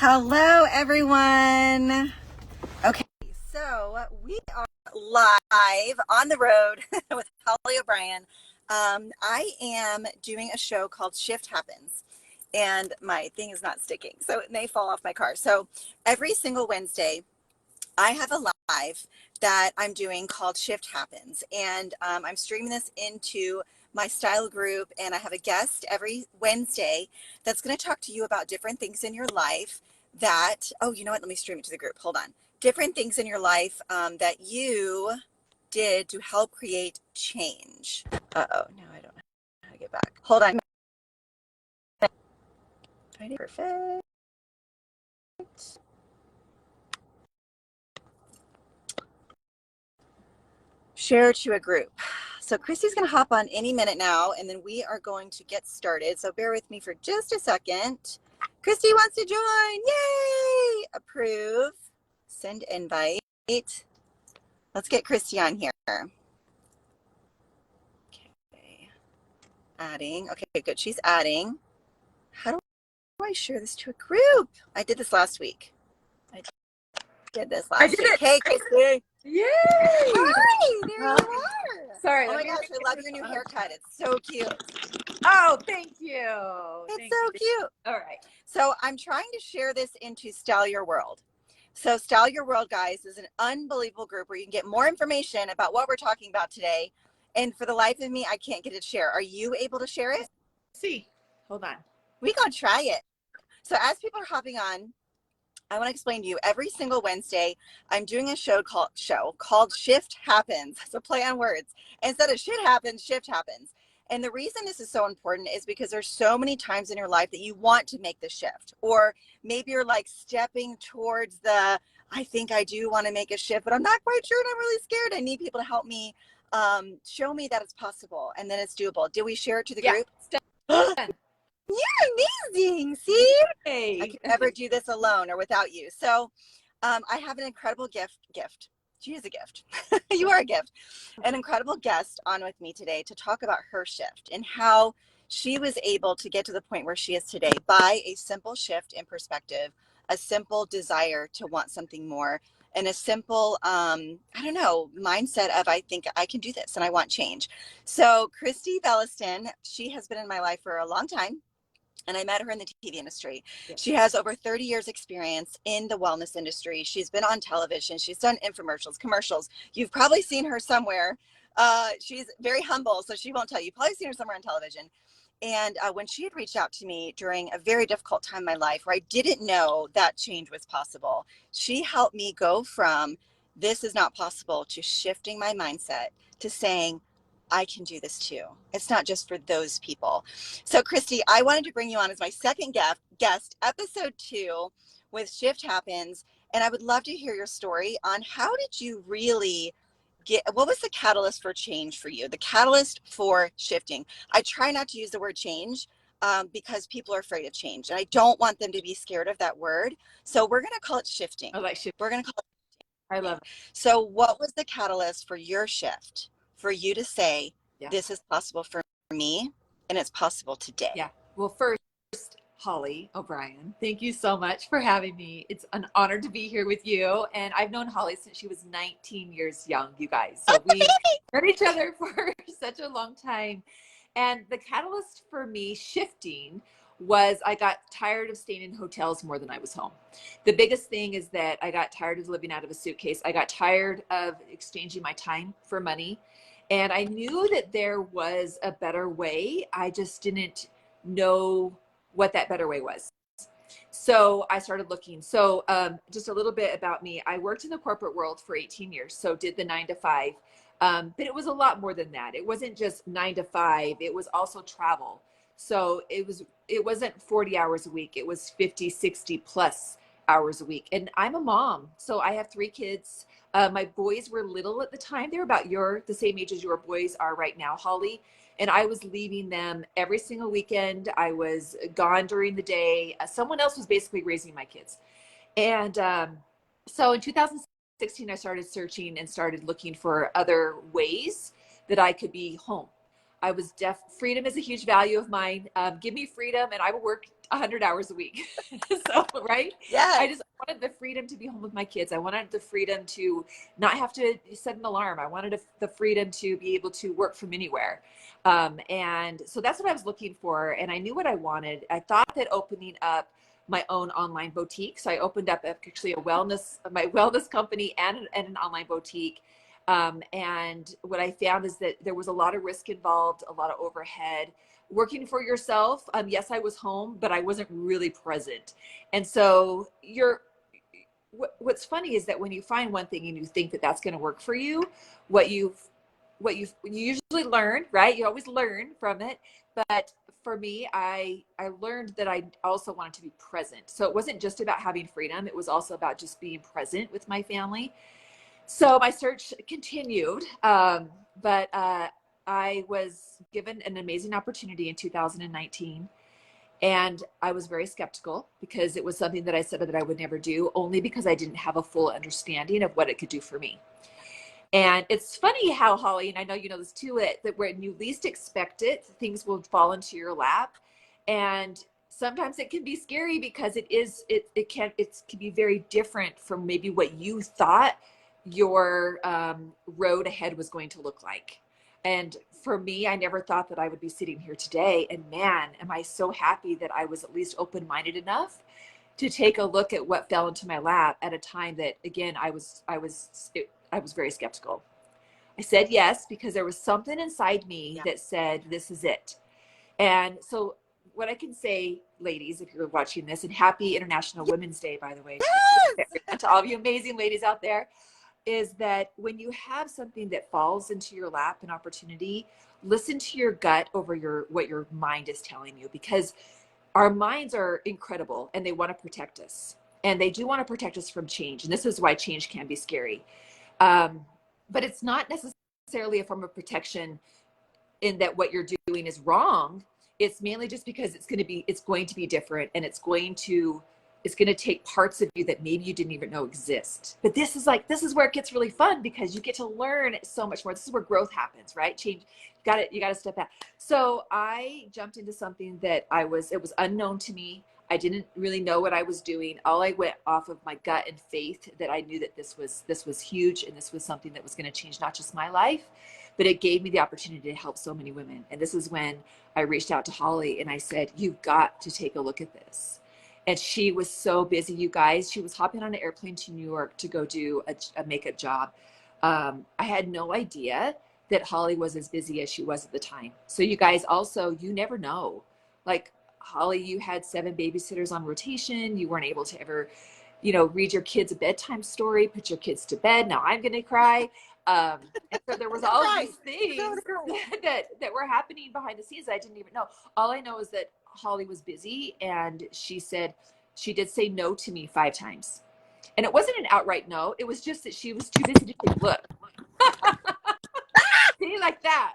Hello, everyone. Okay, so we are live on the road with Holly O'Brien. I am doing a show called Shift Happens, and my thing is not sticking, so it may fall off my car. So every single Wednesday, I have a live that I'm doing called Shift Happens, and I'm streaming this into my style group, and I have a guest every Wednesday that's going to talk to you about different things in your life that, oh, you know what, let me stream it to the group, hold on. Different things in your life that you did to help create change. Uh-oh, now I don't know how to get back. Hold on. Perfect. Share to a group. So Kristie's going to hop on any minute now, and then we are going to get started. So bear with me for just a second. Kristie wants to join. Yay! Approve. Send invite. Let's get Kristie on here. Okay. Adding. Okay, good. She's adding. How do I share this to a group? I did this last week. I did this last week. Hey, Kristie. Yay! Hi, there you are. Sorry. Oh my gosh, I love your new haircut. It's so cute. Oh, thank you. It's so cute. All right. So I'm trying to share this into Style Your World. So Style Your World, guys, is an unbelievable group where you can get more information about what we're talking about today. And for the life of me, I can't get it to share. Are you able to share it? See, hold on. We gonna try it. So as people are hopping on, I want to explain to you, every single Wednesday, I'm doing a show called Shift Happens. It's a play on words. Instead of shit happens, shift happens. And the reason this is so important is because there's so many times in your life that you want to make the shift, or maybe you're like stepping towards the, I think I do want to make a shift, but I'm not quite sure and I'm really scared. I need people to help me show me that it's possible and that it's doable. Did we share it to the group? You're amazing. See? Hey. I could never do this alone or without you. So I have an incredible gift. She is a gift. You are a gift. An incredible guest on with me today to talk about her shift and how she was able to get to the point where she is today by a simple shift in perspective, a simple desire to want something more, and a simple, mindset of, I think I can do this and I want change. So Kristie Belliston, she has been in my life for a long time. And I met her in the TV industry. Yes. She has over 30 years experience in the wellness industry. She's been on television. She's done infomercials, commercials. You've probably seen her somewhere. She's very humble, so she won't tell you. You've probably seen her somewhere on television. And when she had reached out to me during a very difficult time in my life where I didn't know that change was possible, she helped me go from this is not possible to shifting my mindset to saying, I can do this too. It's not just for those people. So Kristie, I wanted to bring you on as my second guest, episode 2 with Shift Happens. And I would love to hear your story on how did you really what was the catalyst for change for you? The catalyst for shifting. I try not to use the word change because people are afraid of change. And I don't want them to be scared of that word. So we're going to call it shifting. I like shift. We're going to call it shifting. I love it. So what was the catalyst for your shift? For you to say, this is possible for me and it's possible today. Yeah. Well, first, Holly O'Brien, thank you so much for having me. It's an honor to be here with you. And I've known Holly since she was 19 years young, you guys. So we known each other for such a long time. And the catalyst for me shifting was I got tired of staying in hotels more than I was home. The biggest thing is that I got tired of living out of a suitcase. I got tired of exchanging my time for money. And I knew that there was a better way. I just didn't know what that better way was. So I started looking. So just a little bit about me. I worked in the corporate world for 18 years. So did the 9 to 5. But it was a lot more than that. It wasn't just 9 to 5. It was also travel. So it wasn't 40 hours a week. It was 50, 60 plus hours a week. And I'm a mom. So I have 3 kids. My boys were little at the time. They were about the same age as your boys are right now, Holly. And I was leaving them every single weekend. I was gone during the day. Someone else was basically raising my kids. And so in 2016, I started searching and started looking for other ways that I could be home. I was freedom is a huge value of mine. Give me freedom and I will work 100 hours a week. So, right. Yes. I just wanted the freedom to be home with my kids. I wanted the freedom to not have to set an alarm. I wanted the freedom to be able to work from anywhere. And so that's what I was looking for. And I knew what I wanted. I thought that opening up my own online boutique. So I opened up actually my wellness company and an online boutique. And what I found is that there was a lot of risk involved, a lot of overhead. Working for yourself, yes, I was home, but I wasn't really present. And so what's funny is that when you find one thing and you think that that's going to work for you, what you usually learn, right? You always learn from it. But for me, I learned that I also wanted to be present. So it wasn't just about having freedom. It was also about just being present with my family. So my search continued, but I was given an amazing opportunity in 2019, and I was very skeptical because it was something that I said that I would never do, only because I didn't have a full understanding of what it could do for me. And it's funny how, Holly, and I know you know this too, that when you least expect it, things will fall into your lap. And sometimes it can be scary because it can be very different from maybe what you thought your road ahead was going to look like. And for me, I never thought that I would be sitting here today. And man, am I so happy that I was at least open-minded enough to take a look at what fell into my lap at a time that, again, I was very skeptical. I said yes because there was something inside me that said, this is it. And so what I can say, ladies, if you're watching this, and happy International Women's Day, by the way, to all of you amazing ladies out there, is that when you have something that falls into your lap, an opportunity, listen to your gut over what your mind is telling you, because our minds are incredible and they want to protect us, and they do want to protect us from change. And this is why change can be scary. But it's not necessarily a form of protection in that what you're doing is wrong. It's mainly just because it's going to be different, and it's going to take parts of you that maybe you didn't even know exist. But this is where it gets really fun, because you get to learn so much more. This is where growth happens, right? Change. You got to step back. So I jumped into something that it was unknown to me. I didn't really know what I was doing. All I went off of my gut and faith that I knew that this was huge, and this was something that was going to change not just my life, but it gave me the opportunity to help so many women. And this is when I reached out to Holly and I said, you've got to take a look at this. And she was so busy, you guys. She was hopping on an airplane to New York to go do a makeup job. I had no idea that Holly was as busy as she was at the time. So you guys also, you never know. Like, Holly, you had 7 babysitters on rotation. You weren't able to ever, read your kids a bedtime story, put your kids to bed. Now I'm going to cry. And so there was all these things that were happening behind the scenes I didn't even know. All I know is that Holly was busy, and she did say no to me 5 times. And it wasn't an outright no. It was just that she was too busy to take a look. See, like that.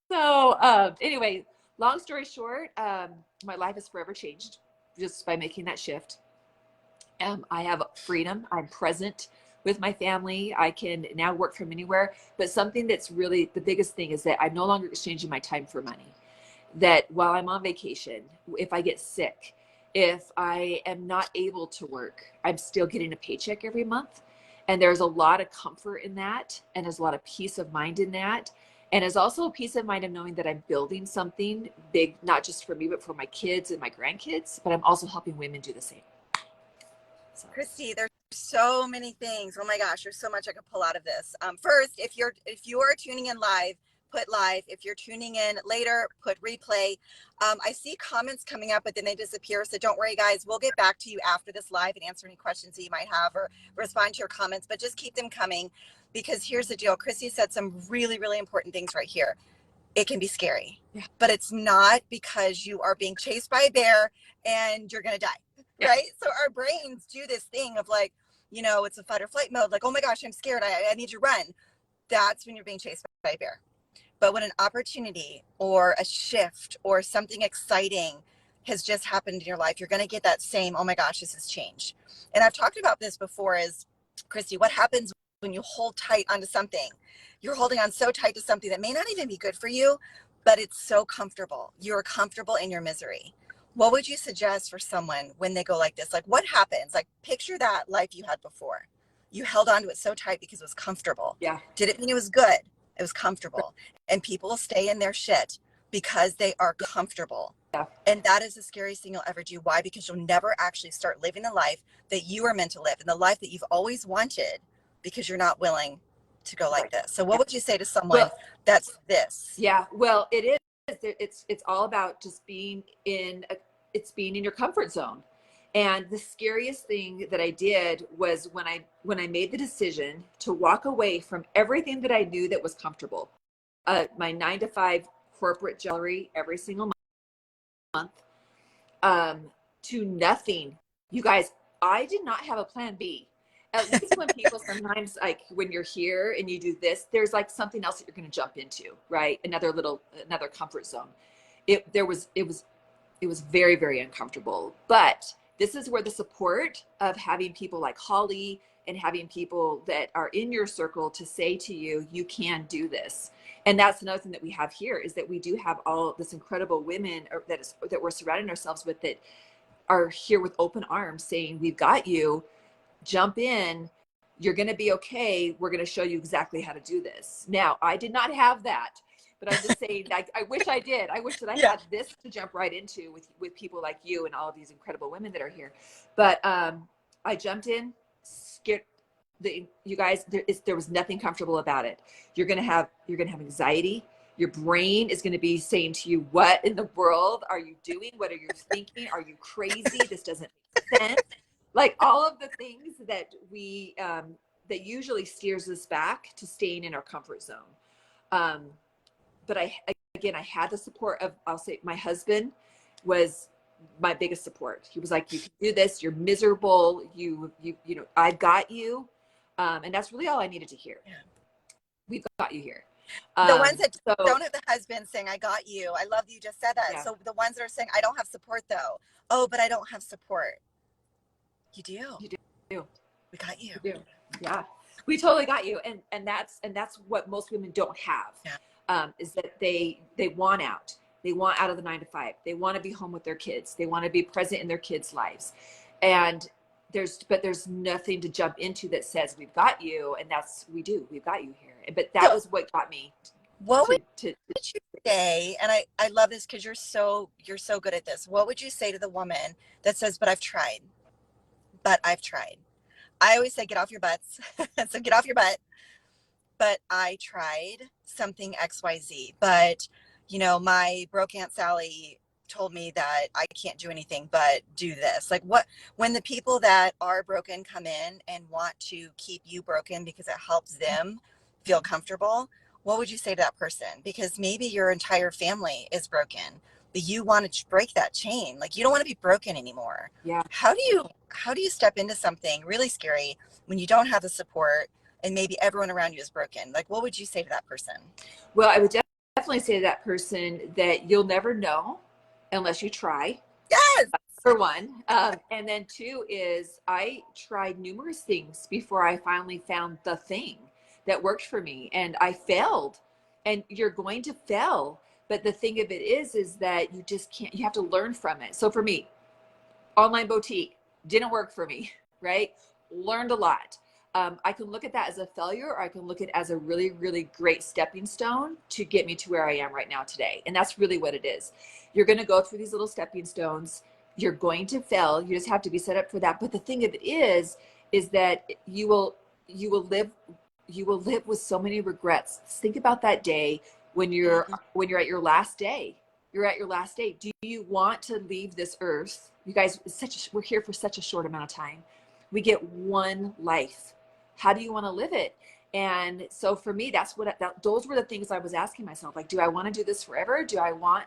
So anyway, long story short, my life has forever changed just by making that shift. I have freedom. I'm present with my family. I can now work from anywhere. But something that's really the biggest thing is that I'm no longer exchanging my time for money. That while I'm on vacation, if I get sick, if I am not able to work, I'm still getting a paycheck every month. And there's a lot of comfort in that. And there's a lot of peace of mind in that. And there's also a peace of mind of knowing that I'm building something big, not just for me, but for my kids and my grandkids. But I'm also helping women do the same. So. Kristie, there's so many things. Oh my gosh, there's so much I could pull out of this. First, if you are tuning in live, put live. If you're tuning in later, put replay. I see comments coming up, but then they disappear. So don't worry, guys. We'll get back to you after this live and answer any questions that you might have or respond to your comments. But just keep them coming, because here's the deal. Kristie said some really, really important things right here. It can be scary, but it's not because you are being chased by a bear and you're going to die. Right? So our brains do this thing of like, it's a fight or flight mode. Like, oh my gosh, I'm scared. I need to run. That's when you're being chased by a bear. But when an opportunity or a shift or something exciting has just happened in your life, you're going to get that same, oh my gosh, this has changed. And I've talked about this before is, Kristie, what happens when you hold tight onto something? You're holding on so tight to something that may not even be good for you, but it's so comfortable. You're comfortable in your misery. What would you suggest for someone when they go like this? Like, what happens? Like, picture that life you had before. You held on to it so tight because it was comfortable. Yeah. Did it mean it was good? It was comfortable. And people stay in their shit because they are comfortable. Yeah. And that is the scariest thing you'll ever do. Why? Because you'll never actually start living the life that you are meant to live and the life that you've always wanted, because you're not willing to go like this. So what would you say to someone that's this? Yeah, well, it is. It's all about just being in your comfort zone. And the scariest thing that I did was when I made the decision to walk away from everything that I knew that was comfortable. My 9-to-5 corporate salary every single month, to nothing. You guys, I did not have a plan B. At least when people sometimes, like when you're here and you do this, there's like something else that you're going to jump into, right? Another comfort zone. It was very, very uncomfortable. But this is where the support of having people like Holly and having people that are in your circle to say to you, you can do this. And that's another thing that we have here, is that we do have all this incredible women that we're surrounding ourselves with, that are here with open arms saying, we've got you, jump in, you're going to be okay. We're going to show you exactly how to do this. Now, I did not have that, but I'm just saying, I wish I did. I wish that I had this to jump right into with people like you and all of these incredible women that are here. But I jumped in, scared. You guys, there was nothing comfortable about it. You're gonna have anxiety. Your brain is going to be saying to you, what in the world are you doing? What are you thinking? Are you crazy? This doesn't make sense. Like all of the things that that usually steers us back to staying in our comfort zone. But I had the support of, I'll say, my husband was my biggest support. He was like, you can do this. You're miserable. You know, I've got you. And that's really all I needed to hear. Yeah. We've got you here. The ones that don't have the husband saying, I got you. I love that you just said that. Yeah. So the ones that are saying, I don't have support though. Oh, but I don't have support. You do. You do. We got you. You do. Yeah. We totally got you. And that's what most women don't have. Yeah. Is that they want out. They want out of the 9-to-5. They want to be home with their kids. They want to be present in their kids' lives. And there's nothing to jump into that says, we've got you. And we've got you here. But that was what got me. What would you say? And I love this because you're so good at this. What would you say to the woman that says, but I've tried. I always say, get off your butts. So get off your butt. But I tried something XYZ. But, you know, my broke Aunt Sally told me that I can't do anything but do this. Like, when the people that are broken come in and want to keep you broken because it helps them feel comfortable, what would you say to that person? Because maybe your entire family is broken, but you want to break that chain. Like, you don't want to be broken anymore. Yeah. How do you step into something really scary when you don't have the support and maybe everyone around you is broken? Like, what would you say to that person? Well, I would definitely say to that person that you'll never know unless you try. Yes. For one. And then two is, I tried numerous things before I finally found the thing that worked for me, and I failed. And you're going to fail. But the thing of it is that you just can't, you have to learn from it. So for me, online boutique didn't work for me, right? Learned a lot. I can look at that as a failure, or I can look at it as a really, really great stepping stone to get me to where I am right now today. And that's really what it is. You're going to go through these little stepping stones. You're going to fail. You just have to be set up for that. But the thing of it is that you will live with so many regrets. Think about that day when you're at your last day. You're at your last day. Do you want to leave this earth? You guys, we're here for such a short amount of time. We get one life. How do you want to live it? And so for me, those were the things I was asking myself. Like, do I want to do this forever? Do I want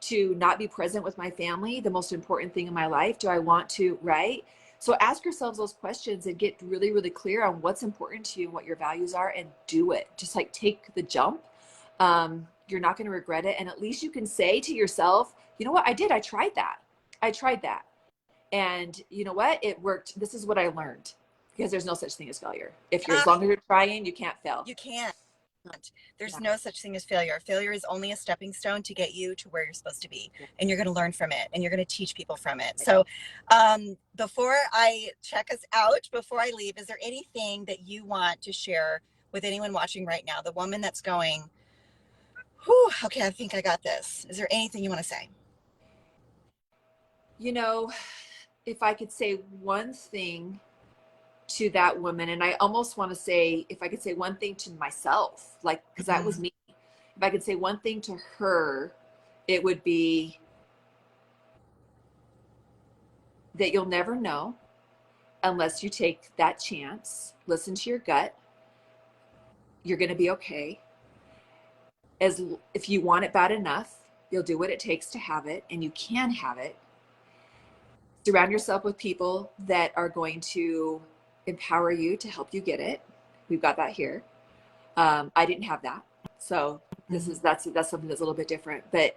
to not be present with my family, the most important thing in my life? Do I want to, right? So ask yourselves those questions and get really, really clear on what's important to you and what your values are, and do it. Just like take the jump. You're not going to regret it. And at least you can say to yourself, you know what? I tried that. And you know what? It worked. This is what I learned. Because there's no such thing as failure. As long as you're trying, you can't fail. You can't. There's Yeah. no such thing as failure. Failure is only a stepping stone to get you to where you're supposed to be. Yeah. And you're going to learn from it, and you're going to teach people from it. So before I check us out, before I leave, is there anything that you want to share with anyone watching right now? The woman that's going, whew, okay, I think I got this. Is there anything you want to say? You know, if I could say one thing to that woman, and I almost want to say, if I could say one thing to myself, like, because that was me. If I could say one thing to her, it would be that you'll never know unless you take that chance. Listen to your gut. You're going to be okay. If you want it bad enough, you'll do what it takes to have it, and you can have it. Surround yourself with people that are going to empower you to help you get it. We've got that here. I didn't have that, so that's something that's a little bit different. But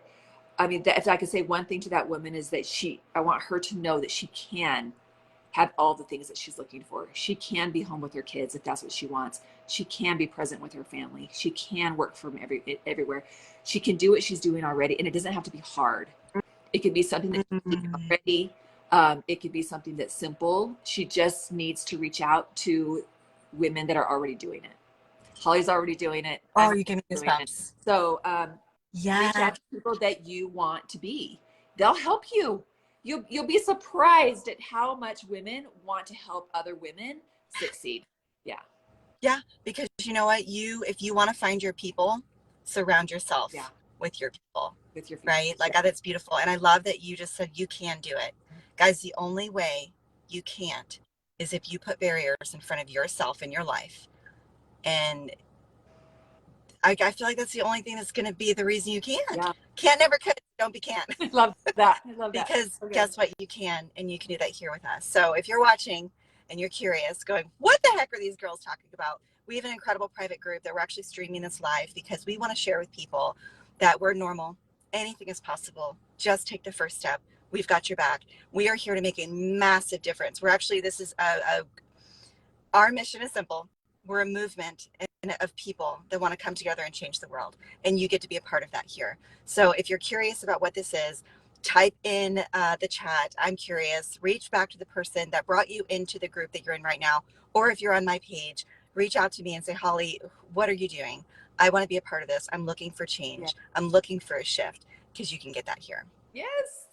I mean, if I could say one thing to that woman, is that I want her to know that she can have all the things that she's looking for. She can be home with her kids if that's what she wants. She can be present with her family. She can work from everywhere. She can do what she's doing already, and it doesn't have to be hard. It could be something that she's doing already. It could be something that's simple. She just needs to reach out to women that are already doing it. Holly's already doing it. Oh, you give me goosebumps. So yeah, reach out to people that you want to be. They'll help you. You'll be surprised at how much women want to help other women succeed. Yeah. Yeah, because you know what? If you want to find your people, surround yourself with your people. With your right? Like, yeah. that's beautiful. And I love that you just said you can do it. Guys, the only way you can't is if you put barriers in front of yourself in your life. And I feel like that's the only thing that's going to be the reason you can't. Yeah. Can't never could. Don't be can't. I love that. I love that. Because guess what? You can, and you can do that here with us. So if you're watching and you're curious, going, what the heck are these girls talking about? We have an incredible private group that we're actually streaming this live because we want to share with people that we're normal. Anything is possible. Just take the first step. We've got your back. We are here to make a massive difference. We're actually, our mission is simple. We're a movement of people that want to come together and change the world. And you get to be a part of that here. So if you're curious about what this is, type in the chat, I'm curious, reach back to the person that brought you into the group that you're in right now. Or if you're on my page, reach out to me and say, Holly, what are you doing? I want to be a part of this. I'm looking for change. Yeah. I'm looking for a shift, because you can get that here. Yes.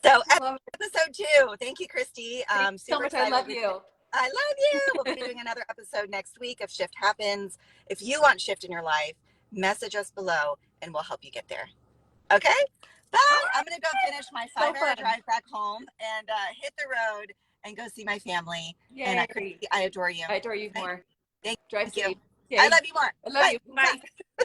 So episode 2. Thank you, Kristie. Thank you so much. I love you. I love you. We'll be doing another episode next week of Shift Happens. If you want shift in your life, message us below and we'll help you get there. Okay? Bye. I'm going to go finish my 5-hour drive back home and hit the road and go see my family. Yay. And I adore you. I adore you more. Thank Drive you. safe. I love you more. I love you. Bye.